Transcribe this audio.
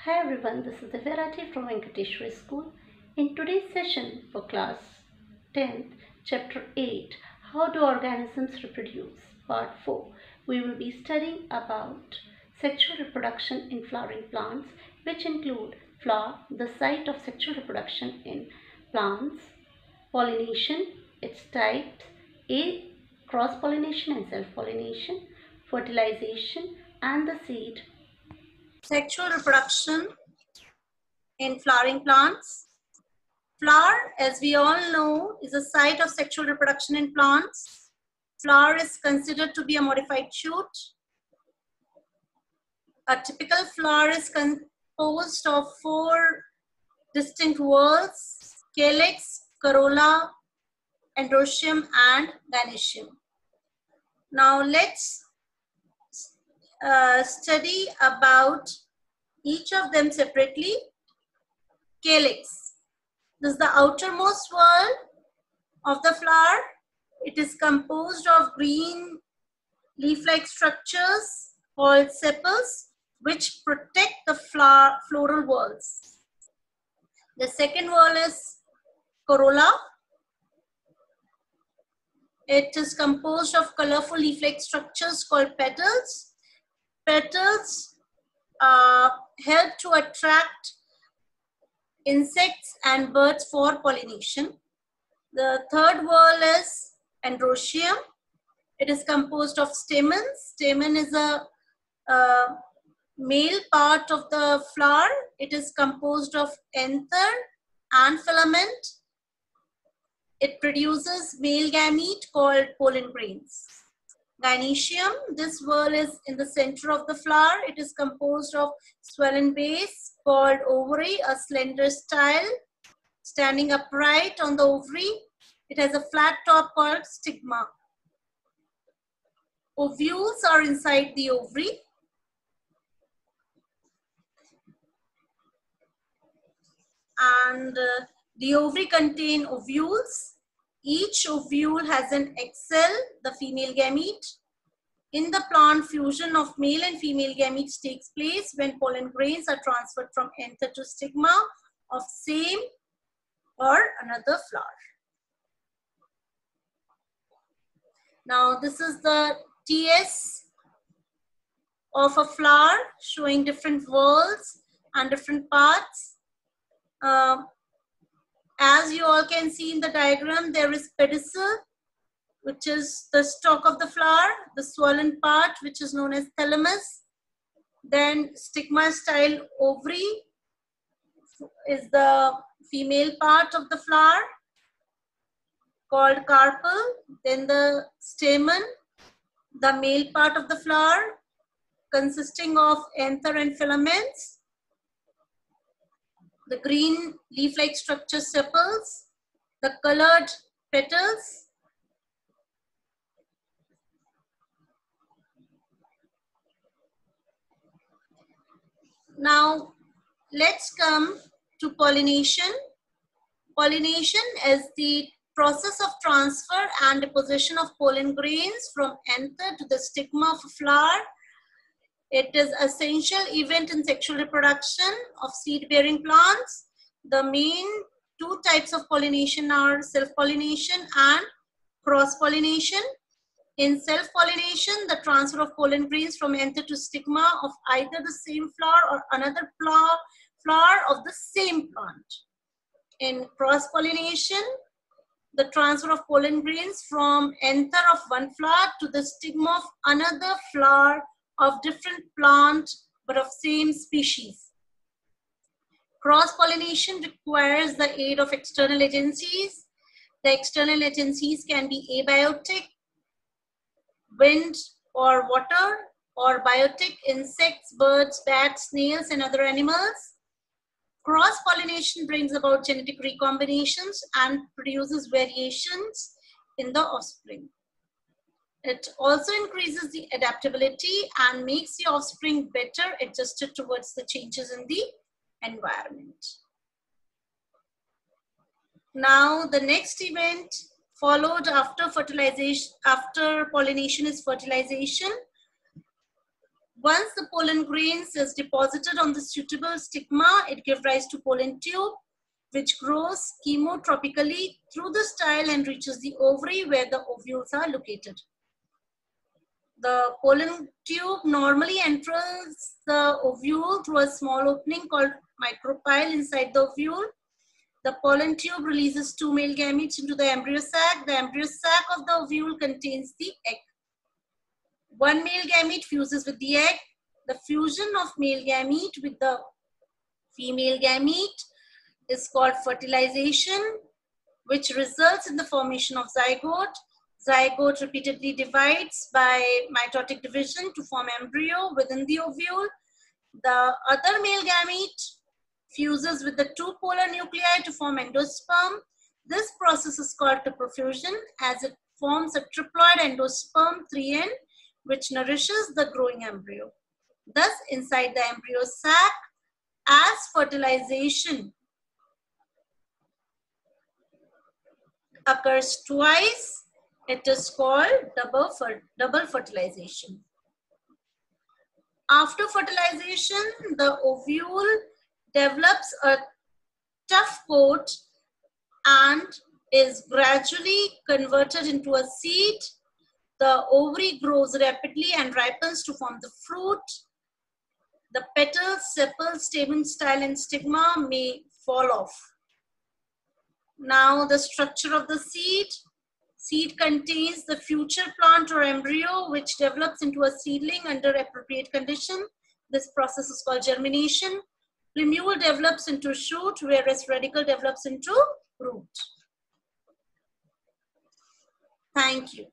Hi everyone, this is Divya Rathi from Venkateshwari School. In today's session for class 10th, chapter 8, How do organisms reproduce? Part 4, we will be studying about sexual reproduction in flowering plants, which include flower, the site of sexual reproduction in plants, pollination, its types, A. Cross-pollination and self-pollination, fertilization and the seed. Sexual reproduction in flowering plants. Flower, as we all know, is a site of sexual reproduction in plants. Flower is considered to be a modified shoot. A typical flower is composed of 4 distinct whorls: calyx, corolla, androecium, and gynoecium. Now let's study about each of them separately. Calyx. This is the outermost whorl of the flower. It is composed of green leaf-like structures called sepals, which protect the floral whorls. The second whorl is corolla. It is composed of colorful leaf-like structures called petals. Petals help to attract insects and birds for pollination. The third whorl is androecium. It is composed of stamens. Stamen is a male part of the flower. It is composed of anther and filament. It produces male gamete called pollen grains. Gynoecium, this whorl is in the center of the flower. It is composed of swollen base called ovary, a slender style standing upright on the ovary. It has a flat top called stigma. Ovules are inside the ovary. And the ovary contain ovules. Each ovule has an egg cell, the female gamete. In the plant, fusion of male and female gametes takes place when pollen grains are transferred from anther to stigma of same or another flower. Now this is the TS of a flower showing different whorls and different parts. As you all can see in the diagram, there is pedicel, which is the stalk of the flower, the swollen part, which is known as thalamus. Then stigma style ovary is the female part of the flower called carpel. Then the stamen, the male part of the flower consisting of anther and filaments. The green leaf-like structure sepals, the colored petals, now let's come to pollination. Pollination is the process of transfer and deposition of pollen grains from anther to the stigma of a flower. It is an essential event in sexual reproduction of seed-bearing plants. The main 2 types of pollination are self-pollination and cross-pollination. In self-pollination, the transfer of pollen grains from anther to stigma of either the same flower or another flower of the same plant. In cross-pollination, the transfer of pollen grains from anther of one flower to the stigma of another flower of different plant but of same species. Cross-pollination requires the aid of external agencies. The external agencies can be abiotic, wind or water, or biotic, insects, birds, bats, snails, and other animals. Cross-pollination brings about genetic recombinations and produces variations in the offspring. It also increases the adaptability and makes the offspring better adjusted towards the changes in the environment. Now, the next event followed after fertilization, after pollination, is fertilization. Once the pollen grains is deposited on the suitable stigma, it gives rise to pollen tube, which grows chemotropically through the style and reaches the ovary where the ovules are located. The pollen tube normally enters the ovule through a small opening called micropyle inside the ovule. The pollen tube releases 2 male gametes into the embryo sac. The embryo sac of the ovule contains the egg. 1 male gamete fuses with the egg. The fusion of male gamete with the female gamete is called fertilization, which results in the formation of zygote. Zygote repeatedly divides by mitotic division to form embryo within the ovule. The other male gamete fuses with the 2 polar nuclei to form endosperm. This process is called profusion, as it forms a triploid endosperm 3N, which nourishes the growing embryo. Thus, inside the embryo sac, as fertilization occurs twice, it is called double fertilization. After fertilization, the ovule develops a tough coat and is gradually converted into a seed. The ovary grows rapidly and ripens to form the fruit. The petals, sepals, stamen, style, and stigma may fall off. Now, the structure of the seed. Seed contains the future plant or embryo, which develops into a seedling under appropriate condition. This process is called germination. Plumule develops into shoot, whereas radicle develops into root. Thank you.